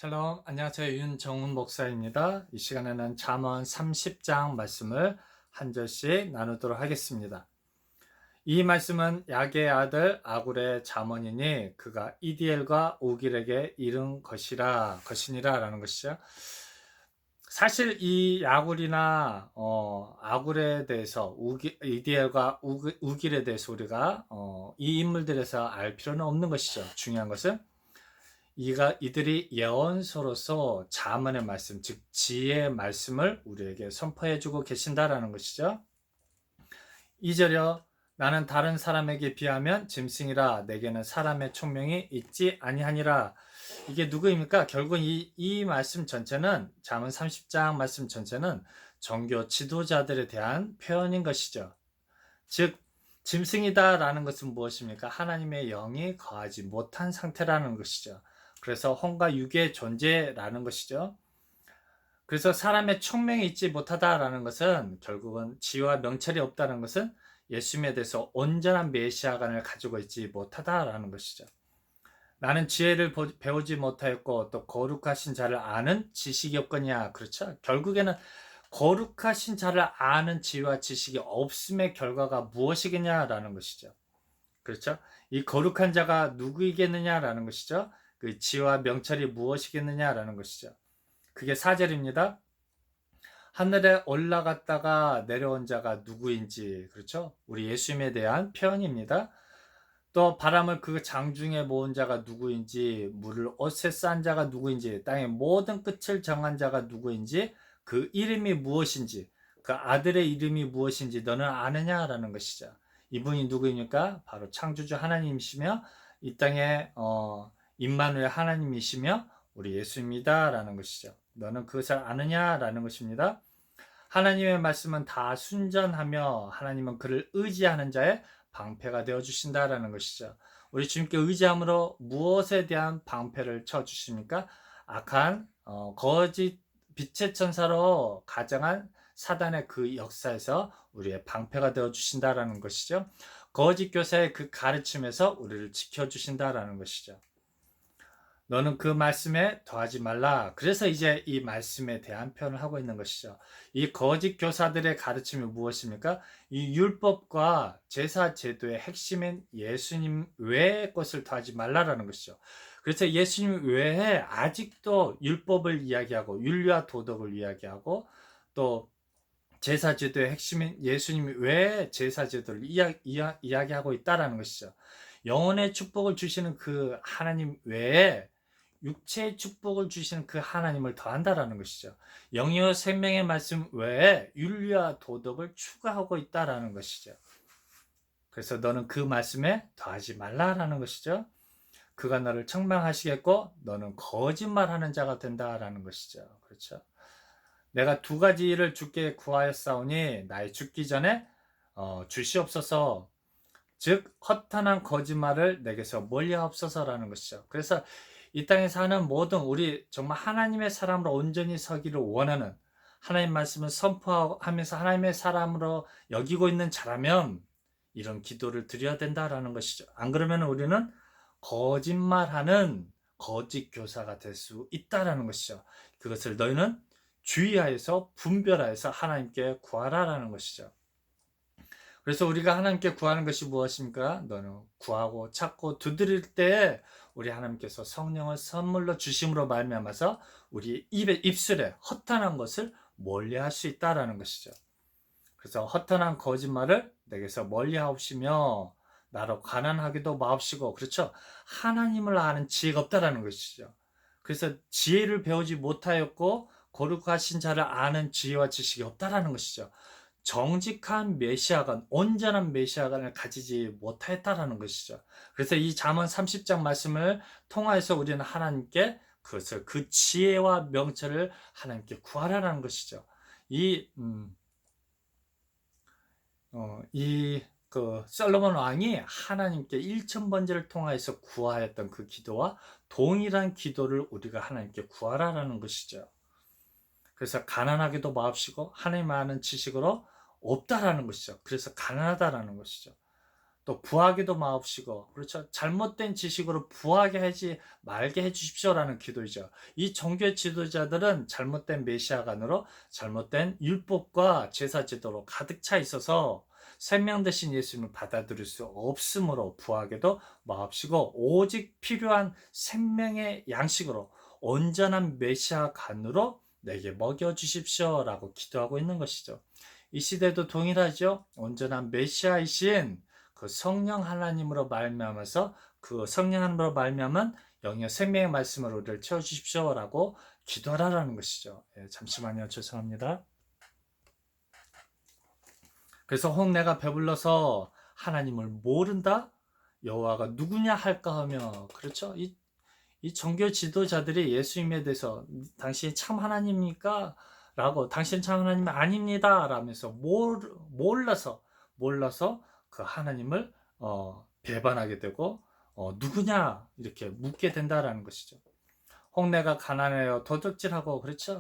샬롬, 안녕하세요. 윤정훈 목사입니다. 이 시간에는 잠언 30장 말씀을 한 절씩 나누도록 하겠습니다. 이 말씀은 야게의 아들 아굴의 잠언이니 그가 이디엘과 우길에게 이른 것이니라 라는 것이죠. 사실 이 야굴이나 아굴에 대해서 이디엘과 우길에 대해서 우리가 이 인물들에서 알 필요는 없는 것이죠. 중요한 것은 이들이 예언서로서 잠언의 말씀, 즉 지혜의 말씀을 우리에게 선포해 주고 계신다라는 것이죠. 2절이요. 나는 다른 사람에게 비하면 짐승이라 내게는 사람의 총명이 있지 아니하니라. 이게 누구입니까? 결국 이 말씀 전체는 잠언 30장 말씀 전체는 종교 지도자들에 대한 표현인 것이죠. 즉 짐승이다라는 것은 무엇입니까? 하나님의 영이 거하지 못한 상태라는 것이죠. 그래서 혼과 육의 존재라는 것이죠. 그래서 사람의 총명이 있지 못하다라는 것은 결국은 지혜와 명철이 없다는 것은 예수님에 대해서 온전한 메시아관을 가지고 있지 못하다라는 것이죠. 나는 지혜를 배우지 못하였고 또 거룩하신 자를 아는 지식이 없거냐. 그렇죠? 결국에는 거룩하신 자를 아는 지혜와 지식이 없음의 결과가 무엇이겠냐라는 것이죠. 그렇죠? 이 거룩한 자가 누구이겠느냐라는 것이죠. 그 지혜와 명철이 무엇이겠느냐라는 것이죠. 그게 4절입니다. 하늘에 올라갔다가 내려온 자가 누구인지, 그렇죠? 우리 예수님에 대한 표현입니다. 또 바람을 그 장중에 모은 자가 누구인지, 물을 옷에 싼 자가 누구인지, 땅의 모든 끝을 정한 자가 누구인지, 그 이름이 무엇인지, 그 아들의 이름이 무엇인지 너는 아느냐라는 것이죠. 이분이 누구입니까? 바로 창조주 하나님이시며 이 땅에 임마누엘 하나님이시며 우리 예수입니다라는 것이죠. 너는 그것을 아느냐라는 것입니다. 하나님의 말씀은 다 순전하며 하나님은 그를 의지하는 자의 방패가 되어 주신다라는 것이죠. 우리 주님께 의지함으로 무엇에 대한 방패를 쳐 주십니까? 악한 거짓 빛의 천사로 가정한 사단의 그 역사에서 우리의 방패가 되어 주신다라는 것이죠. 거짓 교사의 그 가르침에서 우리를 지켜 주신다라는 것이죠. 너는 그 말씀에 더하지 말라. 그래서 이제 이 말씀에 대한 표현을 하고 있는 것이죠. 이 거짓 교사들의 가르침이 무엇입니까? 이 율법과 제사 제도의 핵심인 예수님 외의 것을 더하지 말라라는 것이죠. 그래서 예수님 외에 아직도 율법을 이야기하고 윤리와 도덕을 이야기하고 또 제사 제도의 핵심인 예수님 외에 제사 제도를 이야기하고 있다라는 것이죠. 영혼의 축복을 주시는 그 하나님 외에 육체의 축복을 주시는 그 하나님을 더한다라는 것이죠. 영이요 생명의 말씀 외에 윤리와 도덕을 추가하고 있다라는 것이죠. 그래서 너는 그 말씀에 더하지 말라라는 것이죠. 그가 너를 책망하시겠고 너는 거짓말하는 자가 된다라는 것이죠. 그렇죠. 내가 두 가지 일을 주께 구하였사오니 나의 죽기 전에 주시옵소서. 즉 허탄한 거짓말을 내게서 멀리하옵소서라는 것이죠. 그래서 이 땅에 사는 모든 우리 정말 하나님의 사람으로 온전히 서기를 원하는 하나님 말씀을 선포하면서 하나님의 사람으로 여기고 있는 자라면 이런 기도를 드려야 된다라는 것이죠. 안 그러면 우리는 거짓말하는 거짓 교사가 될 수 있다라는 것이죠. 그것을 너희는 주의하여서 분별하여서 하나님께 구하라라는 것이죠. 그래서 우리가 하나님께 구하는 것이 무엇입니까? 너는 구하고 찾고 두드릴 때에 우리 하나님께서 성령을 선물로 주심으로 말미암아서 우리 입술에 허탄한 것을 멀리할 수 있다라는 것이죠. 그래서 허탄한 거짓말을 내게서 멀리하옵시며 나로 가난하기도 마옵시고, 그렇죠? 하나님을 아는 지혜가 없다라는 것이죠. 그래서 지혜를 배우지 못하였고 거룩하신 자를 아는 지혜와 지식이 없다라는 것이죠. 정직한 메시아관, 온전한 메시아관을 가지지 못하였다라는 것이죠. 그래서 이 잠언 30장 말씀을 통하여서 우리는 하나님께 그것을 그 지혜와 명철을 하나님께 구하라는 것이죠. 그 솔로몬 왕이 하나님께 1000번제를 통하여서 구하였던 그 기도와 동일한 기도를 우리가 하나님께 구하라는 것이죠. 그래서 가난하게도 마옵시고 하나님 아는 지식으로 없다라는 것이죠. 그래서 가난하다라는 것이죠. 또 부하게도 마옵시고, 그렇죠? 잘못된 지식으로 부하게 하지 말게 해주십시오라는 기도이죠. 이 종교 지도자들은 잘못된 메시아관으로 잘못된 율법과 제사 제도로 가득 차 있어서 생명 대신 예수님을 받아들일 수 없으므로 부하게도 마옵시고, 오직 필요한 생명의 양식으로 온전한 메시아관으로 내게 먹여주십시오라고 기도하고 있는 것이죠. 이 시대도 동일하죠. 온전한 메시아이신 그 성령 하나님으로 말미암아서 그 성령 하나님으로 말미암은 영의 생명의 말씀으로 우리를 채워주십시오라고 기도하라는 것이죠. 예, 잠시만요. 죄송합니다. 그래서 혹 내가 배불러서 하나님을 모른다? 여호와가 누구냐 할까 하며, 그렇죠? 이 종교 지도자들이 예수님에 대해서 당신이 참 하나님입니까? 라고, 당신 참 하나님 아닙니다 라면서 몰라서 그 하나님을 배반하게 되고 누구냐 이렇게 묻게 된다라는 것이죠. 혹 내가 가난하여 도둑질하고, 그렇죠?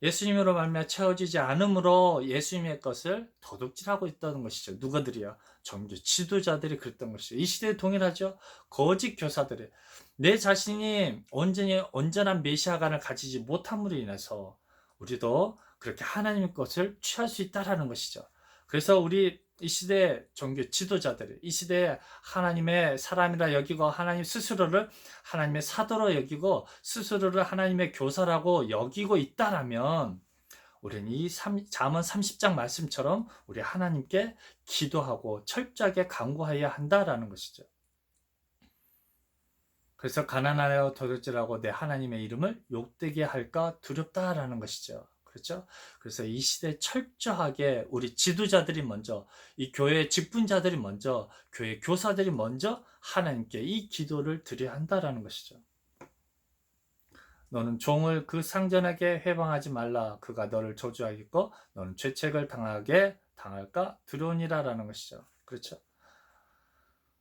예수님으로 말미암아 채워지지 않으므로 예수님의 것을 도둑질하고 있다는 것이죠. 누가들이요? 종교 지도자들이 그랬던 것이죠. 이 시대에 동일하죠. 거짓 교사들이 내 자신이 온전히 온전한 메시아관을 가지지 못함으로 인해서 우리도 그렇게 하나님의 것을 취할 수 있다라는 것이죠. 그래서 우리 이 시대 종교 지도자들이 이 시대에 하나님의 사람이라 여기고 하나님 스스로를 하나님의 사도로 여기고 스스로를 하나님의 교사라고 여기고 있다라면 우리는 이 잠언 30장 말씀처럼 우리 하나님께 기도하고 철저하게 간구해야 한다라는 것이죠. 그래서 가난하여 도둑질하고 내 하나님의 이름을 욕되게 할까 두렵다라는 것이죠. 그렇죠? 그래서 이 시대에 철저하게 우리 지도자들이 먼저, 이 교회 직분자들이 먼저, 교회 교사들이 먼저 하나님께 이 기도를 드려야 한다라는 것이죠. 너는 종을 그 상전에게 해방하지 말라. 그가 너를 저주하겠고 너는 죄책을 당할까 두려우니라라는 것이죠. 그렇죠?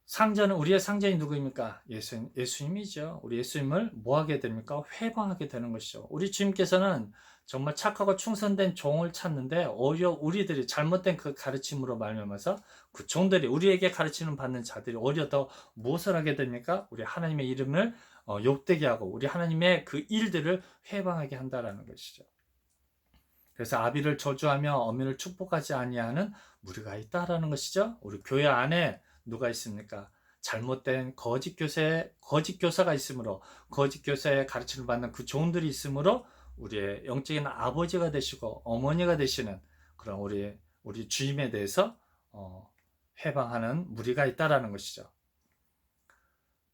상전은, 우리의 상전이 누구입니까? 예수님이죠. 우리 예수님을 뭐 하게 됩니까? 회방하게 되는 것이죠. 우리 주님께서는 정말 착하고 충성된 종을 찾는데 오히려 우리들이 잘못된 그 가르침으로 말미암아서 그 종들이, 우리에게 가르치는 받는 자들이 오히려 더 무엇을 하게 됩니까? 우리 하나님의 이름을 욕되게 하고 우리 하나님의 그 일들을 회방하게 한다라는 것이죠. 그래서 아비를 저주하며 어미를 축복하지 아니하는 무리가 있다라는 것이죠. 우리 교회 안에 누가 있습니까? 잘못된 거짓 교사가 있으므로, 거짓 교사의 가르침을 받는 그 종들이 있으므로 우리의 영적인 아버지가 되시고 어머니가 되시는 그런 우리 주님에 대해서 해방하는 무리가 있다라는 것이죠.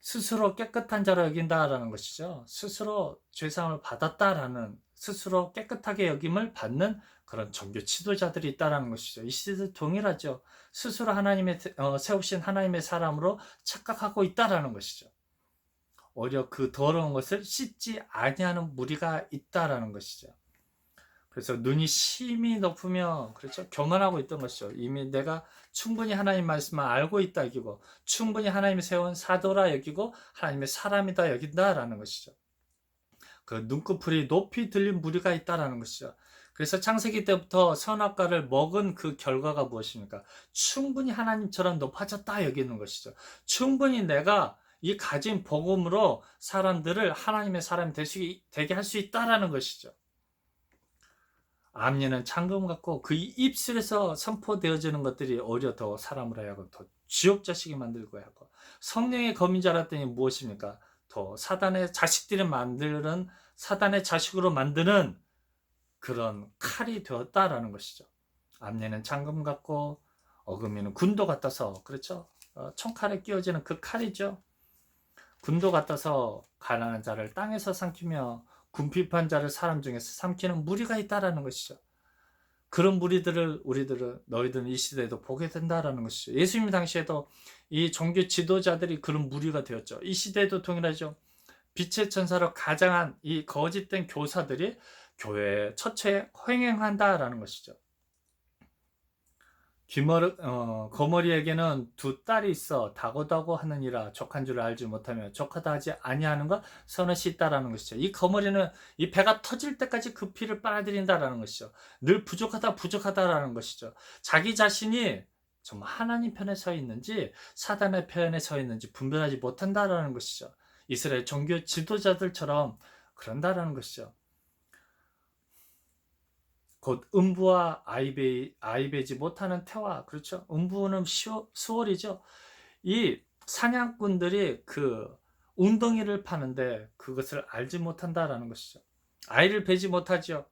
스스로 깨끗한 자로 여긴다라는 것이죠. 스스로 죄사함을 받았다라는, 스스로 깨끗하게 여김을 받는 그런 종교 지도자들이 있다라는 것이죠. 이 시대도 동일하죠. 스스로 하나님의 세우신 하나님의 사람으로 착각하고 있다라는 것이죠. 오히려 그 더러운 것을 씻지 아니하는 무리가 있다라는 것이죠. 그래서 눈이 심히 높으며, 그렇죠? 교만하고 있던 것이죠. 이미 내가 충분히 하나님 말씀을 알고 있다 여기고, 충분히 하나님이 세운 사도라 여기고, 하나님의 사람이다 여긴다라는 것이죠. 그 눈꺼풀이 높이 들린 무리가 있다라는 것이죠. 그래서 창세기 때부터 선악과를 먹은 그 결과가 무엇입니까? 충분히 하나님처럼 높아졌다 여기는 것이죠. 충분히 내가 이 가진 복음으로 사람들을 하나님의 사람이 되게 할 수 있다라는 것이죠. 암리는 창금 같고 그 입술에서 선포되어지는 것들이 오히려 더 사람을 하여금 더 지옥 자식이 만들고 하고, 성령의 검인 줄 알았더니 무엇입니까? 더 사단의 자식들을 만드는, 사단의 자식으로 만드는 그런 칼이 되었다라는 것이죠. 암리는 창금 같고 어금니는 군도 같아서, 그렇죠? 총칼에 끼워지는 그 칼이죠. 군도 같아서 가난한 자를 땅에서 삼키며 궁핍한 자를 사람 중에서 삼키는 무리가 있다라는 것이죠. 그런 무리들을 너희들은 이 시대에도 보게 된다라는 것이죠. 예수님 당시에도 이 종교 지도자들이 그런 무리가 되었죠. 이 시대에도 동일하죠. 빛의 천사로 가장한 이 거짓된 교사들이 교회의 처처에 횡행한다라는 것이죠. 거머리에게는 두 딸이 있어 다고다고 하느니라 족한 줄 알지 못하며 족하다 하지 아니하는 것 서너시 있다라는 것이죠. 이 거머리는 이 배가 터질 때까지 그 피를 빨아들인다라는 것이죠. 늘 부족하다라는 것이죠. 자기 자신이 정말 하나님 편에 서 있는지 사단의 편에 서 있는지 분별하지 못한다라는 것이죠. 이스라엘 종교 지도자들처럼 그런다라는 것이죠. 곧 음부와 아이배지 못하는 태와, 그렇죠? 음부는 수월이죠. 이 사냥꾼들이 그 웅덩이를 파는데 그것을 알지 못한다라는 것이죠. 아이를 베지 못하죠.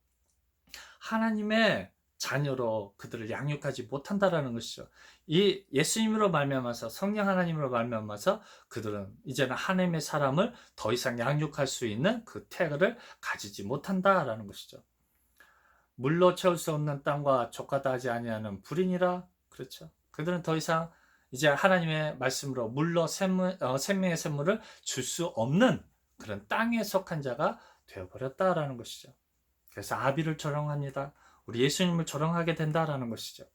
하나님의 자녀로 그들을 양육하지 못한다라는 것이죠. 이 예수님으로 말미암아서, 성령 하나님으로 말미암아서 그들은 이제는 하나님의 사람을 더 이상 양육할 수 있는 그 태를 가지지 못한다라는 것이죠. 물로 채울 수 없는 땅과 족하다 하지 아니하는 불인이라, 그렇죠. 그들은 더 이상 이제 하나님의 말씀으로 물로 생명의 샘물을 줄 수 없는 그런 땅에 속한 자가 되어버렸다라는 것이죠. 그래서 아비를 조롱합니다. 우리 예수님을 조롱하게 된다라는 것이죠.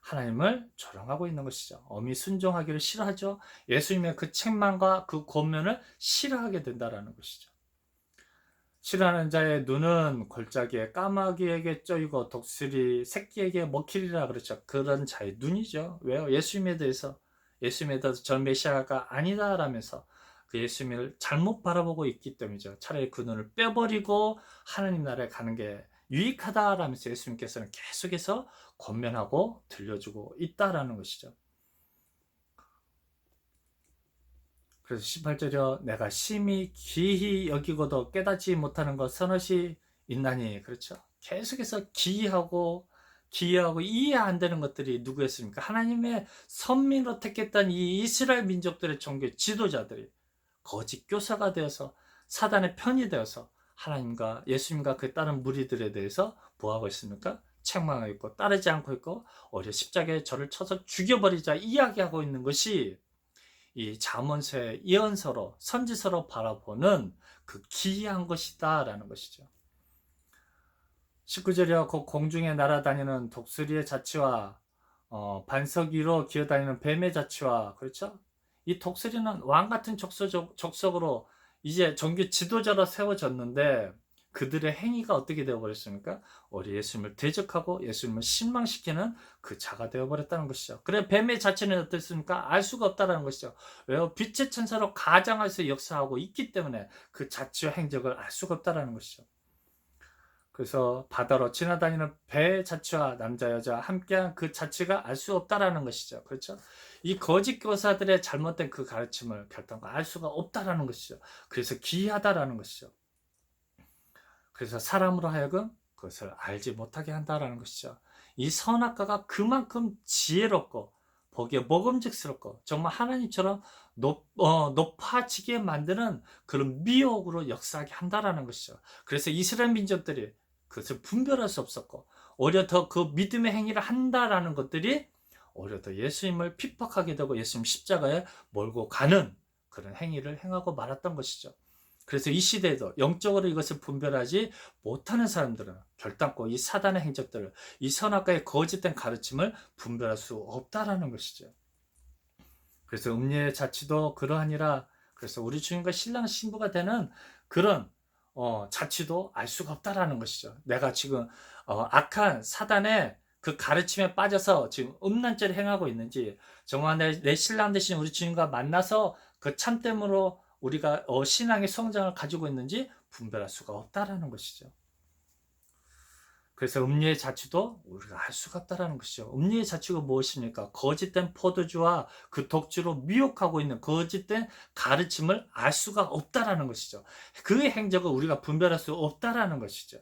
하나님을 조롱하고 있는 것이죠. 엄히 순종하기를 싫어하죠. 예수님의 그 책망과 그 권면을 싫어하게 된다라는 것이죠. 싫어하는 자의 눈은 골짜기에 까마귀에게 쩌이고 독수리 새끼에게 먹히리라, 그렇죠. 그런 자의 눈이죠. 왜요? 예수님에 대해서 전 메시아가 아니다라면서 그 예수님을 잘못 바라보고 있기 때문이죠. 차라리 그 눈을 빼버리고 하나님 나라에 가는 게 유익하다라면서 예수님께서는 계속해서 권면하고 들려주고 있다라는 것이죠. 그래서 18절이요. 내가 심히 귀히 여기고도 깨닫지 못하는 것 서너시 있나니, 그렇죠. 계속해서 기이하고 이해 안 되는 것들이 누구였습니까? 하나님의 선민으로 택했던 이 이스라엘 민족들의 종교 지도자들이 거짓 교사가 되어서 사단의 편이 되어서 하나님과 예수님과 그 다른 무리들에 대해서 뭐하고 있습니까? 책망하고 있고 따르지 않고 있고 오히려 십자가에 저를 쳐서 죽여버리자 이야기하고 있는 것이 이 잠언서의 예언서로 선지서로 바라보는 그 기이한 것이다라는 것이죠. 19절이요. 곧 공중에 날아다니는 독수리의 자취와 반석 위로 기어다니는 뱀의 자취와, 그렇죠? 이 독수리는 왕 같은 족속으로 이제 종교 지도자로 세워졌는데 그들의 행위가 어떻게 되어버렸습니까? 우리 예수님을 대적하고 예수님을 실망시키는 그 자가 되어버렸다는 것이죠. 그래 뱀의 자체는 어떻습니까? 알 수가 없다는 것이죠. 왜요? 빛의 천사로 가장해서 역사하고 있기 때문에 그 자취와 행적을 알 수가 없다는 것이죠. 그래서 바다로 지나다니는 배 자체와 남자 여자와 함께한 그 자체가 알 수 없다라는 것이죠. 그렇죠? 이 거짓 교사들의 잘못된 그 가르침을 결단과 알 수가 없다라는 것이죠. 그래서 기이하다라는 것이죠. 그래서 사람으로 하여금 그것을 알지 못하게 한다라는 것이죠. 이 선악과가 그만큼 지혜롭고 보기에 먹음직스럽고 정말 하나님처럼 높아지게 만드는 그런 미혹으로 역사하게 한다라는 것이죠. 그래서 이스라엘 민족들이 그것을 분별할 수 없었고 오히려 더 그 믿음의 행위를 한다라는 것들이 오히려 더 예수님을 핍박하게 되고 예수님 십자가에 몰고 가는 그런 행위를 행하고 말았던 것이죠. 그래서 이 시대에도 영적으로 이것을 분별하지 못하는 사람들은 결단코 이 사단의 행적들을, 이 선악과의 거짓된 가르침을 분별할 수 없다라는 것이죠. 그래서 음녀의 자취도 그러하니라. 그래서 우리 주님과 신랑 신부가 되는 그런 자취도 알 수가 없다라는 것이죠. 내가 지금 악한 사단의 그 가르침에 빠져서 지금 음란죄를 행하고 있는지, 정말 내 신랑 대신 우리 주님과 만나서 그 참됨으로 우리가 신앙의 성장을 가지고 있는지 분별할 수가 없다라는 것이죠. 그래서 음료의 자취도 우리가 알 수가 없다라는 것이죠. 음료의 자취가 무엇입니까? 거짓된 포도주와 그 독주로 미혹하고 있는 거짓된 가르침을 알 수가 없다라는 것이죠. 그 행적을 우리가 분별할 수 없다라는 것이죠.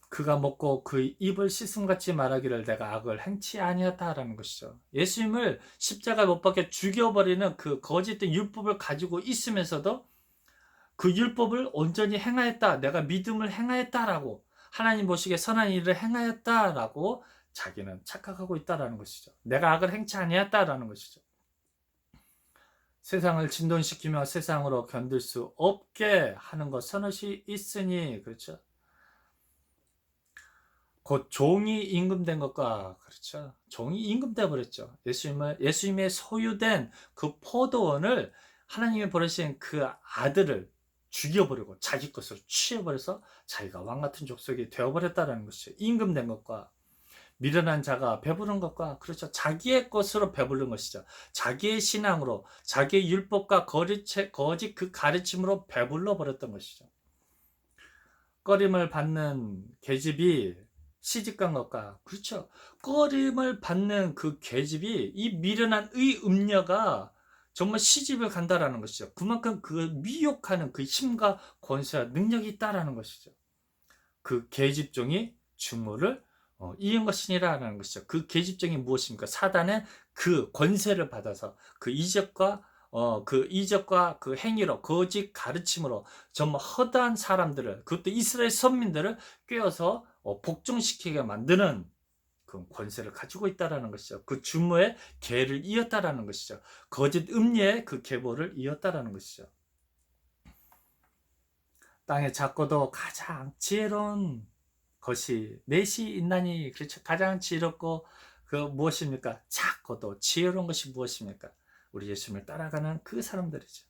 그가 먹고 그 입을 씻음같이 말하기를 내가 악을 행치 아니었다라는 것이죠. 예수님을 십자가에 못 박혀 죽여버리는 그 거짓된 율법을 가지고 있으면서도 그 율법을 온전히 행하였다, 내가 믿음을 행하였다라고, 하나님 보시기에 선한 일을 행하였다라고 자기는 착각하고 있다라는 것이죠. 내가 악을 행치 아니었다라는 것이죠. 세상을 진동시키며 세상으로 견딜 수 없게 하는 것 선엇이 있으니, 그렇죠. 곧 종이 임금된 것과, 그렇죠. 종이 임금돼 버렸죠. 예수님의 소유된 그 포도원을 하나님이 보내신 그 아들을 죽여버리고 자기 것으로 취해버려서 자기가 왕 같은 족속이 되어버렸다는 것이죠. 임금된 것과 미련한 자가 배부른 것과 그렇죠. 자기의 것으로 배부른 것이죠. 자기의 신앙으로 자기의 율법과 거짓 그 가르침으로 배불러 버렸던 것이죠. 꺼림을 받는 계집이 시집간 것과 그렇죠. 꺼림을 받는 그 계집이 이 미련한 의 음녀가 정말 시집을 간다라는 것이죠. 그만큼 그 미혹하는 그 힘과 권세와 능력이 있다라는 것이죠. 그 계집종이 중모를 이은 것이니라는 것이죠. 그 계집종이 무엇입니까? 사단의 그 권세를 받아서 그 이적과 그 행위로 거짓 가르침으로 정말 허다한 사람들을 그것도 이스라엘 선민들을 꿰어서 복종시키게 만드는 그 권세를 가지고 있다라는 것이죠. 그 주모의 계를 이었다라는 것이죠. 거짓 음녀의 그 계보를 이었다라는 것이죠. 땅의 작고도 가장 지혜로운 것이 넷이 있나니 그렇죠. 가장 지혜롭고 그 무엇입니까? 작고도 지혜로운 것이 무엇입니까? 우리 예수님을 따라가는 그 사람들이죠.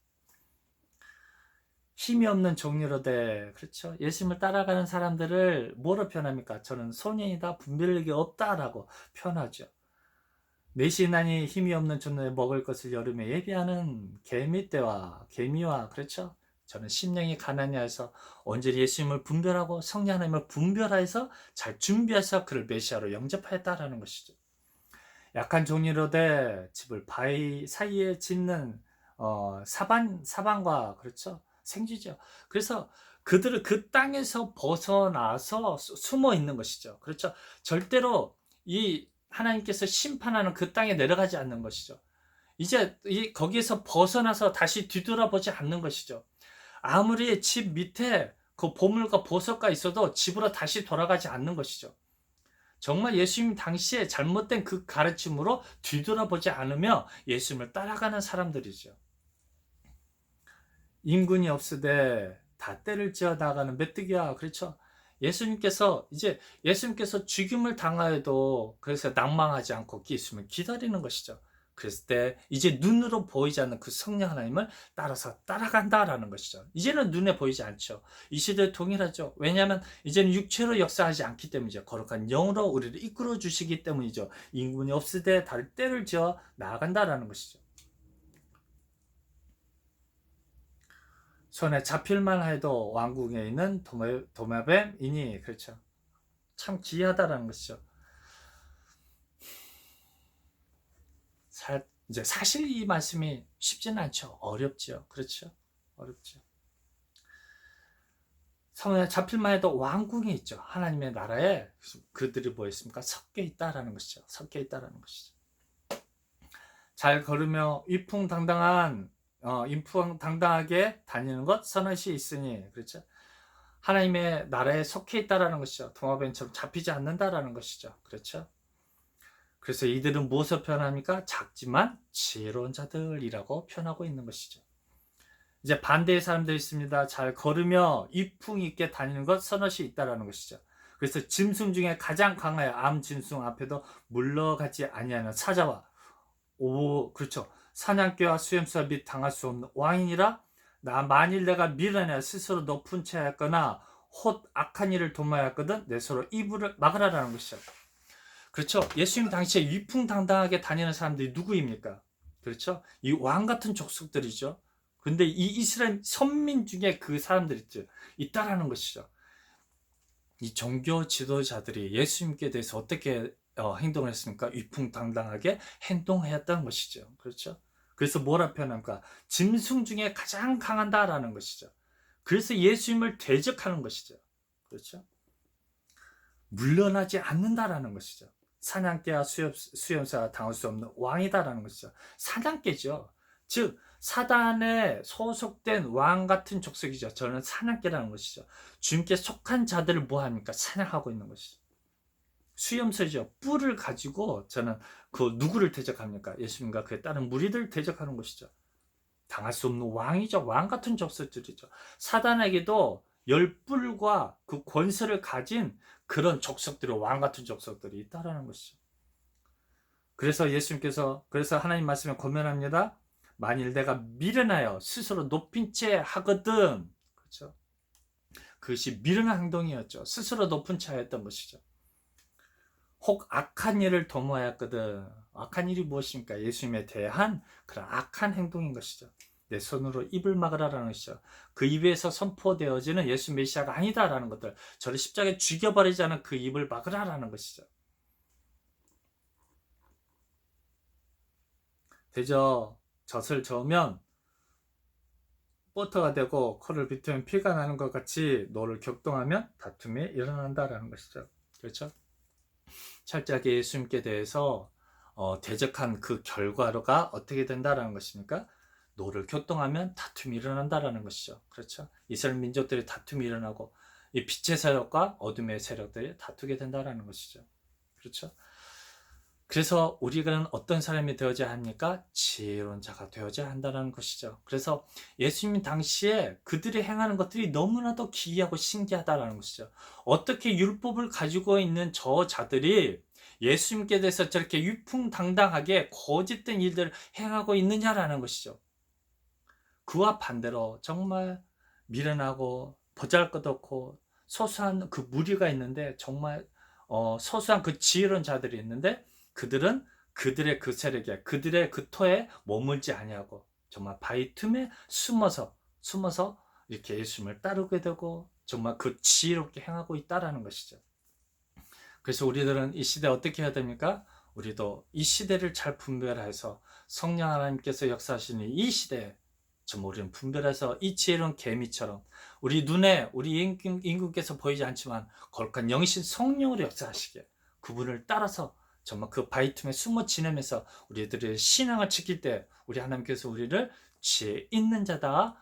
힘이 없는 종류로되 그렇죠. 예수님을 따라가는 사람들을 뭐로 표현합니까? 저는 소년이다 분별력이 없다라고 표현하죠. 넷이 있나니 힘이 없는 종류에 먹을 것을 여름에 예비하는 개미와 그렇죠. 저는 심령이 가난해서 온전히 예수님을 분별하고 성령 하나님을 분별하여서 잘 준비해서 그를 메시아로 영접하였다라는 것이죠. 약한 종류로되 집을 바위 사이에 짓는 사방과 그렇죠. 생쥐죠. 그래서 그들을 그 땅에서 벗어나서 숨어 있는 것이죠. 그렇죠. 절대로 이 하나님께서 심판하는 그 땅에 내려가지 않는 것이죠. 이제 거기에서 벗어나서 다시 뒤돌아보지 않는 것이죠. 아무리 집 밑에 그 보물과 보석가 있어도 집으로 다시 돌아가지 않는 것이죠. 정말 예수님 당시에 잘못된 그 가르침으로 뒤돌아보지 않으며 예수님을 따라가는 사람들이죠. 임군이 없으되 다 때를 지어 나가는 메뚜기야. 그렇죠. 예수님께서 죽임을 당하여도 그래서 낭망하지 않고 예수님을 기다리는 것이죠. 그랬을 때 이제 눈으로 보이지 않는 그 성령 하나님을 따라서 따라간다라는 것이죠. 이제는 눈에 보이지 않죠. 이 시대에 동일하죠. 왜냐하면 이제는 육체로 역사하지 않기 때문이죠. 거룩한 영으로 우리를 이끌어 주시기 때문이죠. 임군이 없으되 다 때를 지어 나아간다라는 것이죠. 손에 잡힐만 해도 왕궁에 있는 도마뱀이니 그렇죠. 참 기이하다라는 것이죠. 이제 사실 이 말씀이 쉽지는 않죠. 어렵죠. 그렇죠. 어렵죠. 손에 잡힐만 해도 왕궁이 있죠. 하나님의 나라에 그들이 뭐 있습니까? 섞여 있다라는 것이죠. 섞여 있다라는 것이죠. 잘 걸으며 임풍당당하게 다니는 것 선엇이 있으니 그렇죠. 하나님의 나라에 속해 있다라는 것이죠. 도마뱀처럼 잡히지 않는다라는 것이죠. 그렇죠. 그래서 이들은 무엇을 표현합니까? 작지만 지혜로운 자들이라고 표현하고 있는 것이죠. 이제 반대의 사람들이 있습니다. 잘 걸으며 이풍 있게 다니는 것 선엇이 있다라는 것이죠. 그래서 짐승 중에 가장 강하여 암 짐승 앞에도 물러가지 아니하는 사자와 그렇죠. 사냥개와 수염사 및 당할 수 없는 왕이니라. 만일 내가 미련하여 스스로 높은 채 하였거나 혹 악한 일을 도모하였거든 내 서로 이불을 막으라라는 것이죠. 그렇죠. 예수님 당시에 위풍당당하게 다니는 사람들이 누구입니까? 그렇죠. 이 왕 같은 족속들이죠. 근데 이 이스라엘 선민 중에 그 사람들이 있다라는 것이죠. 이 종교 지도자들이 예수님께 대해서 어떻게 행동을 했습니까? 위풍당당하게 행동하였다는 것이죠. 그렇죠. 그래서 뭐라 표현합니까? 짐승 중에 가장 강한다라는 것이죠. 그래서 예수님을 대적하는 것이죠. 그렇죠. 물러나지 않는다라는 것이죠. 사냥개와 수염사가 당할 수 없는 왕이다라는 것이죠. 사냥개죠. 즉 사단에 소속된 왕 같은 족속이죠. 저는 사냥개라는 것이죠. 주님께 속한 자들을 뭐합니까? 사냥하고 있는 것이죠. 수염소죠. 뿔을 가지고 저는 그 누구를 대적합니까? 예수님과 그에 따른 무리들 대적하는 것이죠. 당할 수 없는 왕이죠. 왕 같은 족속들이죠. 사단에게도 열뿔과 그 권세를 가진 그런 족속들이 왕 같은 족속들이 있다라는 것이죠. 그래서 그래서 하나님 말씀에 권면합니다. 만일 내가 미련하여 스스로 높인 채 하거든. 그렇죠? 그것이 미련한 행동이었죠. 스스로 높은 채 하였던 것이죠. 혹 악한 일을 도모하였거든. 악한 일이 무엇입니까? 예수님에 대한 그런 악한 행동인 것이죠. 내 손으로 입을 막으라라는 것이죠. 그 입에서 선포되어지는 예수 메시아가 아니다라는 것들, 저를 십자가에 죽여버리지 않은 그 입을 막으라라는 것이죠. 되죠? 젖을 저으면 버터가 되고 코를 비틀면 피가 나는 것 같이 너를 격동하면 다툼이 일어난다라는 것이죠. 그렇죠? 철저하게 예수님께 대해서 대적한 그 결과가 어떻게 된다라는 것입니까? 노를 교통하면 다툼이 일어난다라는 것이죠. 그렇죠? 이스라엘 민족들이 다툼이 일어나고 이 빛의 세력과 어둠의 세력들이 다투게 된다라는 것이죠. 그렇죠? 그래서 우리는 어떤 사람이 되어야 합니까? 지혜로운 자가 되어야 한다는 것이죠. 그래서 예수님 당시에 그들이 행하는 것들이 너무나도 기이하고 신기하다는 것이죠. 어떻게 율법을 가지고 있는 저 자들이 예수님께 대해서 저렇게 위풍당당하게 거짓된 일들을 행하고 있느냐라는 것이죠. 그와 반대로 정말 미련하고 보잘것없고 소소한 그 무리가 있는데, 정말 소소한 그 지혜로운 자들이 있는데, 그들은 그들의 그 세력에, 그들의 그 터에 머물지 아니하고 정말 바위 틈에 숨어서 이렇게 예수님을 따르게 되고 정말 그 지혜롭게 행하고 있다라는 것이죠. 그래서 우리들은 이 시대 어떻게 해야 됩니까? 우리도 이 시대를 잘 분별해서 성령 하나님께서 역사하시는 이 시대에 정말 우리는 분별해서 이 지혜로운 개미처럼 우리 눈에 우리 임금께서 보이지 않지만 거룩한 영이신 성령으로 역사하시게, 그분을 따라서 정말 그 바위 틈에 숨어 지내면서 우리들의 신앙을 지킬 때 우리 하나님께서 우리를 지혜 있는 자다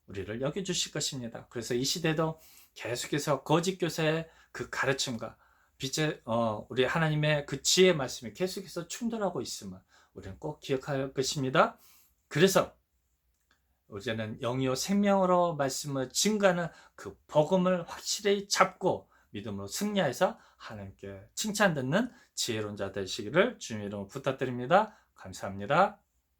우리를 여겨주실 것입니다. 그래서 이 시대도 계속해서 거짓 교사의 그 가르침과 빛의 우리 하나님의 그 지혜의 말씀이 계속해서 충돌하고 있음을 우리는 꼭 기억할 것입니다. 그래서 이제는 영이요 생명으로 말씀을 증거하는 그 복음을 확실히 잡고 믿음으로 승리해서 하나님께 칭찬 듣는 지혜로운 자 되시기를 주님 이름으로 부탁드립니다. 감사합니다.